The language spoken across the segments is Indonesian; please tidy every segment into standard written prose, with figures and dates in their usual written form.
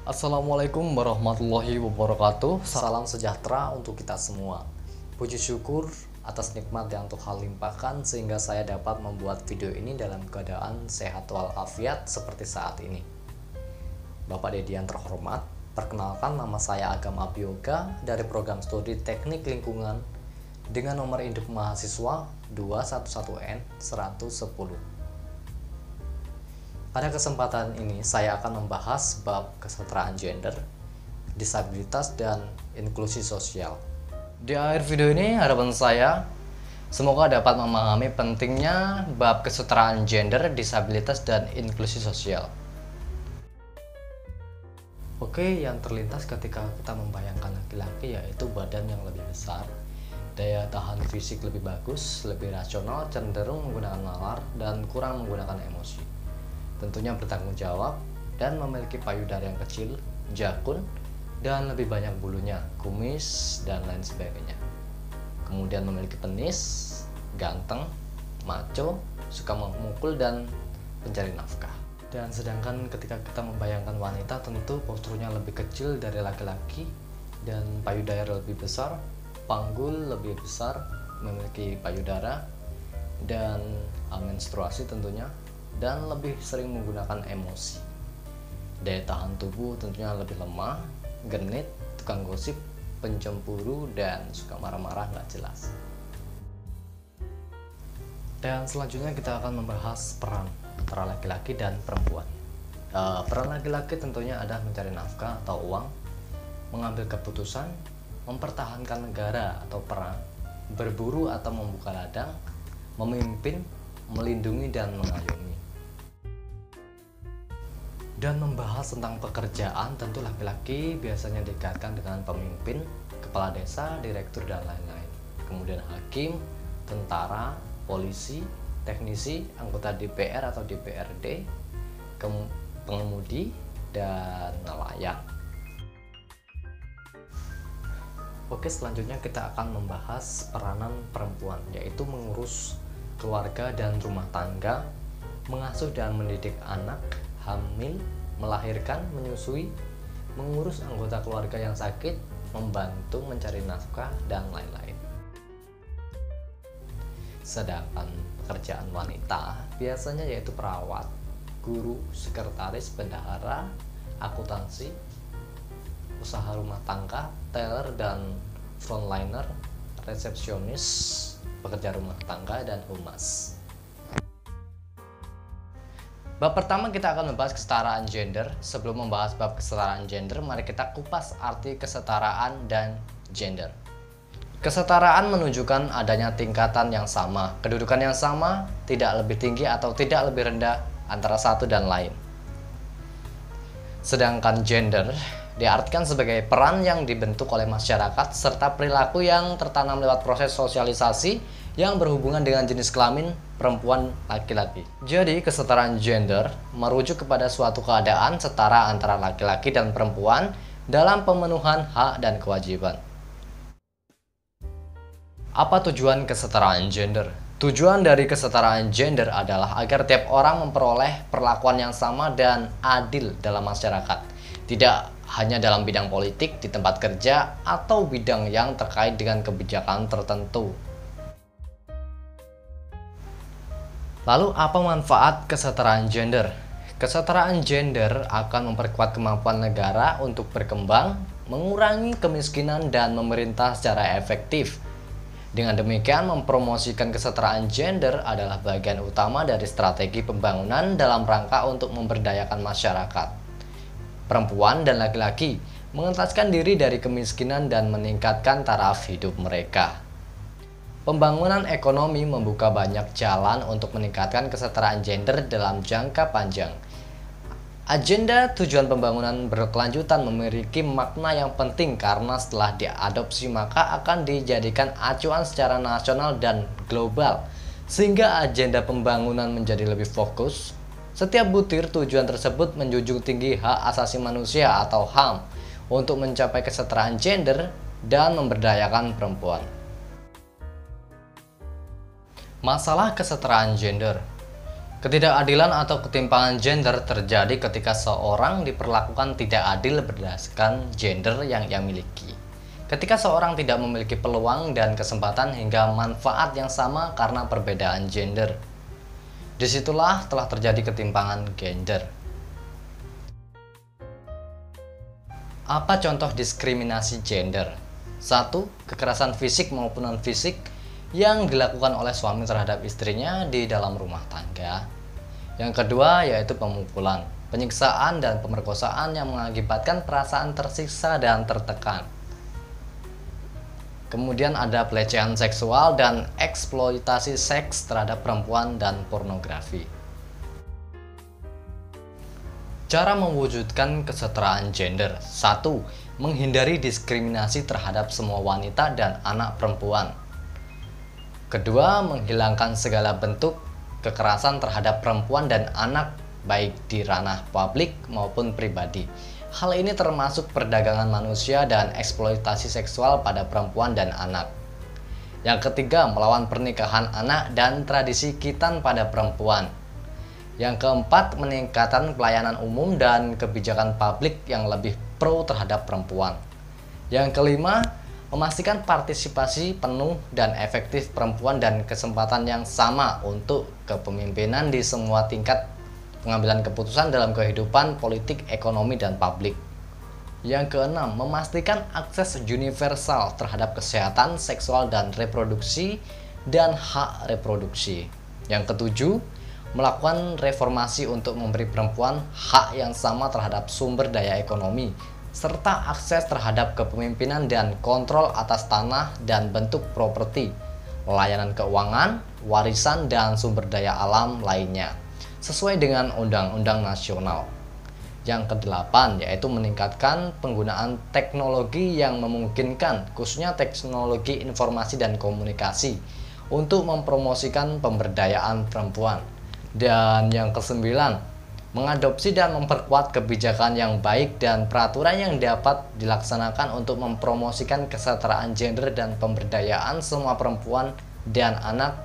Assalamualaikum warahmatullahi wabarakatuh. Salam sejahtera untuk kita semua. Puji syukur atas nikmat yang Tuhan limpahkan sehingga saya dapat membuat video ini dalam keadaan sehat walafiat seperti saat ini. Bapak Dedi yang terhormat, perkenalkan nama saya Agam Abioga dari program studi Teknik Lingkungan dengan nomor induk mahasiswa 211N110. Pada kesempatan ini saya akan membahas bab kesetaraan gender, disabilitas, dan inklusi sosial. Di akhir video ini harapan saya semoga dapat memahami pentingnya bab kesetaraan gender, disabilitas, dan inklusi sosial. Oke, yang terlintas ketika kita membayangkan laki-laki yaitu badan yang lebih besar, daya tahan fisik lebih bagus, lebih rasional, cenderung menggunakan nalar, dan kurang menggunakan emosi. Tentunya bertanggung jawab dan memiliki payudara yang kecil, jakun, dan lebih banyak bulunya, kumis, dan lain sebagainya. Kemudian memiliki penis, ganteng, maco, suka memukul, dan pencari nafkah. Dan sedangkan ketika kita membayangkan wanita, tentu posturnya lebih kecil dari laki-laki dan payudara lebih besar, panggul lebih besar, memiliki payudara, dan menstruasi tentunya, dan lebih sering menggunakan emosi. Daya tahan tubuh tentunya lebih lemah, genit, tukang gosip, pencemburu, dan suka marah-marah nggak jelas. Dan selanjutnya kita akan membahas peran antara laki-laki dan perempuan. Peran laki-laki tentunya ada mencari nafkah atau uang, mengambil keputusan, mempertahankan negara atau perang, berburu atau membuka ladang, memimpin, melindungi, dan mengayomi. Dan membahas tentang pekerjaan, tentu laki-laki biasanya dikaitkan dengan pemimpin, kepala desa, direktur, dan lain-lain. Kemudian hakim, tentara, polisi, teknisi, anggota DPR atau DPRD, pengemudi, dan nelayan. Oke, selanjutnya kita akan membahas peranan perempuan, yaitu mengurus keluarga dan rumah tangga, mengasuh dan mendidik anak, hamil, melahirkan, menyusui, mengurus anggota keluarga yang sakit, membantu mencari nafkah, dan lain-lain. Sedangkan pekerjaan wanita biasanya yaitu perawat, guru, sekretaris, bendahara, akuntansi, usaha rumah tangga, teller dan frontliner, resepsionis, pekerja rumah tangga, dan humas. Bab pertama kita akan membahas kesetaraan gender. Sebelum membahas bab kesetaraan gender, mari kita kupas arti kesetaraan dan gender. Kesetaraan menunjukkan adanya tingkatan yang sama, kedudukan yang sama, tidak lebih tinggi atau tidak lebih rendah antara satu dan lain. Sedangkan gender diartikan sebagai peran yang dibentuk oleh masyarakat serta perilaku yang tertanam lewat proses sosialisasi yang berhubungan dengan jenis kelamin perempuan laki-laki. Jadi kesetaraan gender merujuk kepada suatu keadaan setara antara laki-laki dan perempuan dalam pemenuhan hak dan kewajiban. Apa tujuan kesetaraan gender? Tujuan dari kesetaraan gender adalah agar tiap orang memperoleh perlakuan yang sama dan adil dalam masyarakat. Tidak hanya dalam bidang politik, di tempat kerja, atau bidang yang terkait dengan kebijakan tertentu. Lalu apa manfaat kesetaraan gender? Kesetaraan gender akan memperkuat kemampuan negara untuk berkembang, mengurangi kemiskinan, dan memerintah secara efektif. Dengan demikian, mempromosikan kesetaraan gender adalah bagian utama dari strategi pembangunan dalam rangka untuk memberdayakan masyarakat. Perempuan dan laki-laki mengentaskan diri dari kemiskinan dan meningkatkan taraf hidup mereka. Pembangunan ekonomi membuka banyak jalan untuk meningkatkan kesetaraan gender dalam jangka panjang. Agenda tujuan pembangunan berkelanjutan memiliki makna yang penting karena setelah diadopsi maka akan dijadikan acuan secara nasional dan global, sehingga agenda pembangunan menjadi lebih fokus. Setiap butir tujuan tersebut menjunjung tinggi hak asasi manusia atau HAM untuk mencapai kesetaraan gender dan memberdayakan perempuan. Masalah kesetaraan gender. Ketidakadilan atau ketimpangan gender terjadi ketika seorang diperlakukan tidak adil berdasarkan gender yang ia miliki. Ketika seorang tidak memiliki peluang dan kesempatan hingga manfaat yang sama karena perbedaan gender. Disitulah telah terjadi ketimpangan gender. Apa contoh diskriminasi gender? 1. Kekerasan fisik maupun non-fisik yang dilakukan oleh suami terhadap istrinya di dalam rumah tangga. Yang kedua yaitu pemukulan, penyiksaan dan pemerkosaan yang mengakibatkan perasaan tersiksa dan tertekan. Kemudian ada pelecehan seksual dan eksploitasi seks terhadap perempuan dan pornografi. Cara mewujudkan kesetaraan gender. 1. Menghindari diskriminasi terhadap semua wanita dan anak perempuan. Kedua, menghilangkan segala bentuk kekerasan terhadap perempuan dan anak baik di ranah publik maupun pribadi. Hal ini termasuk perdagangan manusia dan eksploitasi seksual pada perempuan dan anak. Yang ketiga, melawan pernikahan anak dan tradisi khitan pada perempuan. Yang keempat, meningkatkan pelayanan umum dan kebijakan publik yang lebih pro terhadap perempuan. Yang kelima, memastikan partisipasi penuh dan efektif perempuan dan kesempatan yang sama untuk kepemimpinan di semua tingkat pengambilan keputusan dalam kehidupan politik, ekonomi, dan publik. Yang keenam, memastikan akses universal terhadap kesehatan seksual dan reproduksi dan hak reproduksi. Yang ketujuh, melakukan reformasi untuk memberi perempuan hak yang sama terhadap sumber daya ekonomi, serta akses terhadap kepemimpinan dan kontrol atas tanah dan bentuk properti, layanan keuangan, warisan, dan sumber daya alam lainnya, sesuai dengan undang-undang nasional. Yang kedelapan yaitu meningkatkan penggunaan teknologi yang memungkinkan, khususnya teknologi informasi dan komunikasi, untuk mempromosikan pemberdayaan perempuan. Dan yang kesembilan, mengadopsi dan memperkuat kebijakan yang baik dan peraturan yang dapat dilaksanakan untuk mempromosikan kesetaraan gender dan pemberdayaan semua perempuan dan anak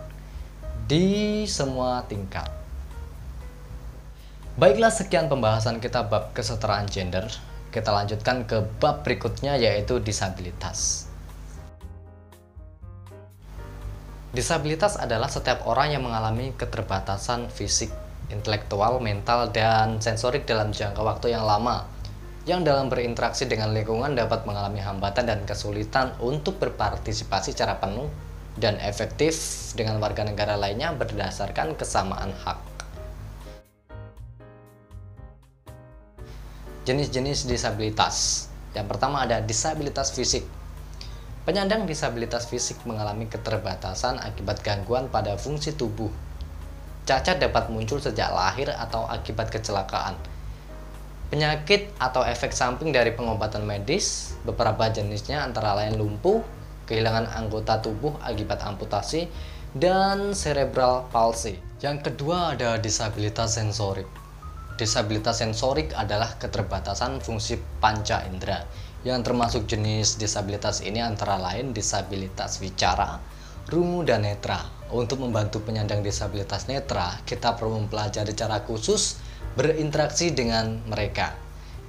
di semua tingkat. Baiklah, sekian pembahasan kita bab kesetaraan gender. Kita lanjutkan ke bab berikutnya yaitu disabilitas. Disabilitas adalah setiap orang yang mengalami keterbatasan fisik, intelektual, mental, dan sensorik dalam jangka waktu yang lama, yang dalam berinteraksi dengan lingkungan dapat mengalami hambatan dan kesulitan untuk berpartisipasi secara penuh dan efektif dengan warga negara lainnya berdasarkan kesamaan hak. Jenis-jenis disabilitas. Yang pertama ada disabilitas fisik. Penyandang disabilitas fisik mengalami keterbatasan akibat gangguan pada fungsi tubuh. Cacat dapat muncul sejak lahir atau akibat kecelakaan. Penyakit atau efek samping dari pengobatan medis, beberapa jenisnya antara lain lumpuh, kehilangan anggota tubuh akibat amputasi, dan cerebral palsy. Yang kedua ada disabilitas sensorik. Disabilitas sensorik adalah keterbatasan fungsi panca indera. Yang termasuk jenis disabilitas ini antara lain disabilitas wicara, rungu, dan netra. Untuk membantu penyandang disabilitas netra, kita perlu mempelajari cara khusus berinteraksi dengan mereka.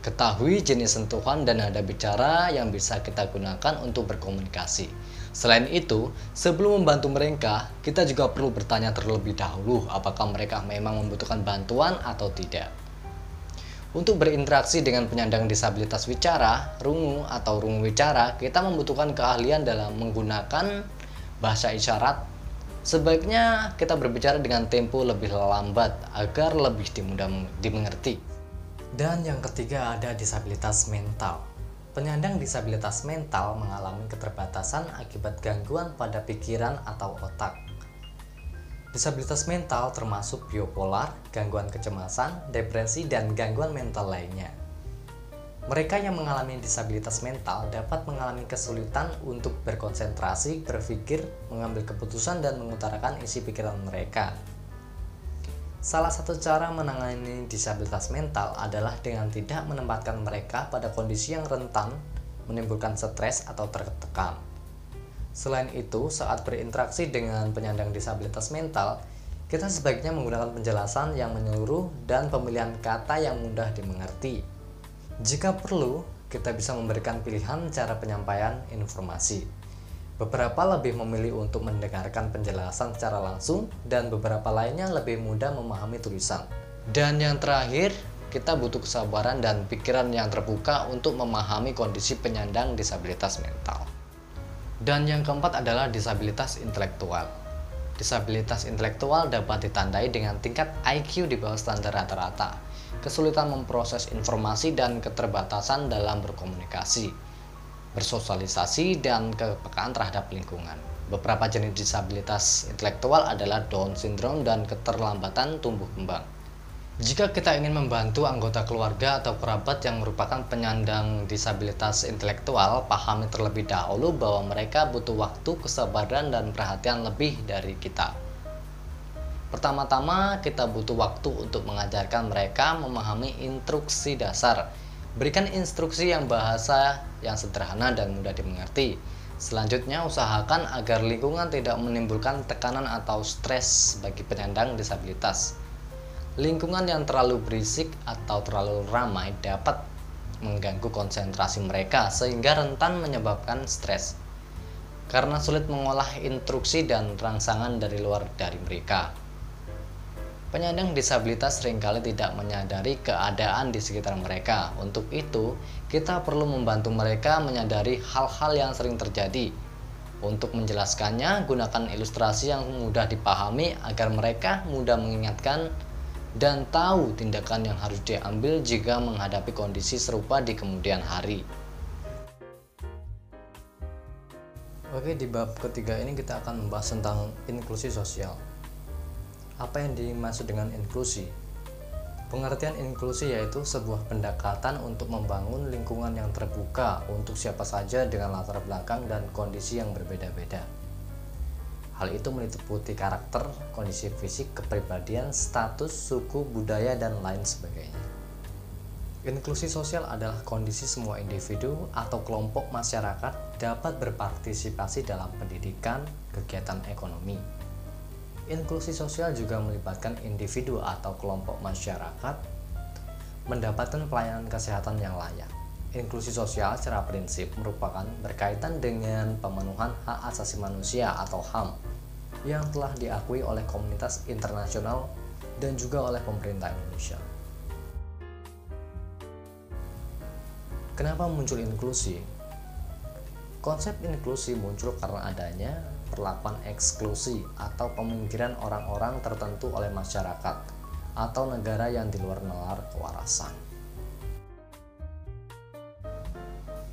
Ketahui jenis sentuhan dan nada bicara yang bisa kita gunakan untuk berkomunikasi. Selain itu, sebelum membantu mereka, kita juga perlu bertanya terlebih dahulu apakah mereka memang membutuhkan bantuan atau tidak. Untuk berinteraksi dengan penyandang disabilitas wicara, rungu, atau rungu wicara, kita membutuhkan keahlian dalam menggunakan bahasa isyarat. Sebaiknya kita berbicara dengan tempo lebih lambat agar lebih dimengerti. Dan yang ketiga ada disabilitas mental. Penyandang disabilitas mental mengalami keterbatasan akibat gangguan pada pikiran atau otak. Disabilitas mental termasuk bipolar, gangguan kecemasan, depresi, dan gangguan mental lainnya. Mereka yang mengalami disabilitas mental dapat mengalami kesulitan untuk berkonsentrasi, berpikir, mengambil keputusan, dan mengutarakan isi pikiran mereka. Salah satu cara menangani disabilitas mental adalah dengan tidak menempatkan mereka pada kondisi yang rentan, menimbulkan stres atau tertekan. Selain itu, saat berinteraksi dengan penyandang disabilitas mental, Kita sebaiknya menggunakan penjelasan yang menyeluruh dan pemilihan kata yang mudah dimengerti. Jika perlu, kita bisa memberikan pilihan cara penyampaian informasi. Beberapa lebih memilih untuk mendengarkan penjelasan secara langsung dan beberapa lainnya lebih mudah memahami tulisan. Dan yang terakhir, kita butuh kesabaran dan pikiran yang terbuka untuk memahami kondisi penyandang disabilitas mental. Dan yang keempat adalah disabilitas intelektual. Disabilitas intelektual dapat ditandai dengan tingkat IQ di bawah standar rata-rata, kesulitan memproses informasi dan keterbatasan dalam berkomunikasi, bersosialisasi, dan kepekaan terhadap lingkungan. Beberapa jenis disabilitas intelektual adalah Down syndrome dan keterlambatan tumbuh kembang. Jika kita ingin membantu anggota keluarga atau kerabat yang merupakan penyandang disabilitas intelektual, pahami terlebih dahulu bahwa mereka butuh waktu, kesabaran, dan perhatian lebih dari kita. Pertama-tama, kita butuh waktu untuk mengajarkan mereka memahami instruksi dasar. Berikan instruksi yang bahasa yang sederhana dan mudah dimengerti. Selanjutnya, usahakan agar lingkungan tidak menimbulkan tekanan atau stres bagi penyandang disabilitas. Lingkungan yang terlalu berisik atau terlalu ramai dapat mengganggu konsentrasi mereka sehingga rentan menyebabkan stres karena sulit mengolah instruksi dan rangsangan dari luar dari mereka. Penyandang disabilitas seringkali tidak menyadari keadaan di sekitar mereka. Untuk itu, kita perlu membantu mereka menyadari hal-hal yang sering terjadi. Untuk menjelaskannya, gunakan ilustrasi yang mudah dipahami agar mereka mudah mengingatkan dan tahu tindakan yang harus diambil jika menghadapi kondisi serupa di kemudian hari. Oke, di bab ketiga ini kita akan membahas tentang inklusi sosial. Apa yang dimaksud dengan inklusi? Pengertian inklusi yaitu sebuah pendekatan untuk membangun lingkungan yang terbuka untuk siapa saja dengan latar belakang dan kondisi yang berbeda-beda. Hal itu meliputi karakter, kondisi fisik, kepribadian, status, suku, budaya, dan lain sebagainya. Inklusi sosial adalah kondisi semua individu atau kelompok masyarakat dapat berpartisipasi dalam pendidikan, kegiatan ekonomi. Inklusi sosial juga melibatkan individu atau kelompok masyarakat mendapatkan pelayanan kesehatan yang layak. Inklusi sosial secara prinsip merupakan berkaitan dengan pemenuhan hak asasi manusia atau HAM yang telah diakui oleh komunitas internasional dan juga oleh pemerintah Indonesia. Kenapa muncul inklusi? Konsep inklusi muncul karena adanya perlakuan eksklusi atau pemikiran orang-orang tertentu oleh masyarakat atau negara yang di luar nalar kewarasan.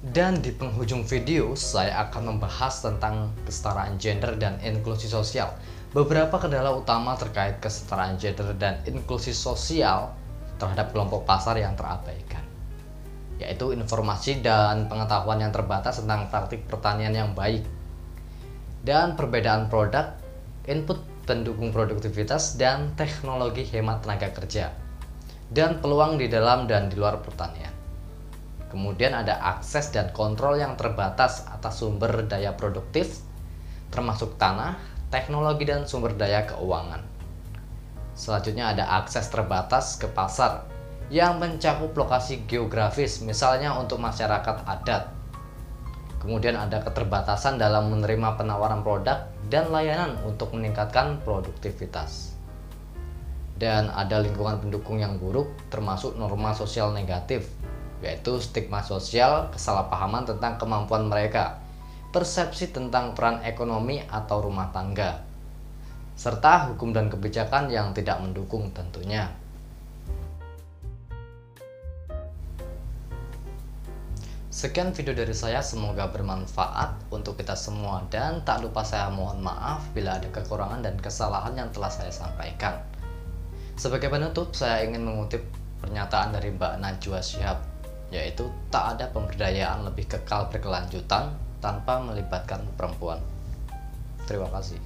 Dan di penghujung video, saya akan membahas tentang kesetaraan gender dan inklusi sosial. Beberapa kendala utama terkait kesetaraan gender dan inklusi sosial terhadap kelompok pasar yang terabaikan, yaitu informasi dan pengetahuan yang terbatas tentang praktik pertanian yang baik, dan perbedaan produk, input pendukung produktivitas, dan teknologi hemat tenaga kerja, dan peluang di dalam dan di luar pertanian. Kemudian ada akses dan kontrol yang terbatas atas sumber daya produktif, termasuk tanah, teknologi, dan sumber daya keuangan. Selanjutnya ada akses terbatas ke pasar yang mencakup lokasi geografis, misalnya untuk masyarakat adat. Kemudian ada keterbatasan dalam menerima penawaran produk dan layanan untuk meningkatkan produktivitas. Dan ada lingkungan pendukung yang buruk, termasuk norma sosial negatif, yaitu stigma sosial, kesalahpahaman tentang kemampuan mereka, persepsi tentang peran ekonomi atau rumah tangga, serta hukum dan kebijakan yang tidak mendukung tentunya. Sekian video dari saya, semoga bermanfaat untuk kita semua, dan tak lupa saya mohon maaf bila ada kekurangan dan kesalahan yang telah saya sampaikan. Sebagai penutup, saya ingin mengutip pernyataan dari Mbak Najwa Shihab, yaitu tak ada pemberdayaan lebih kekal berkelanjutan tanpa melibatkan perempuan. Terima kasih.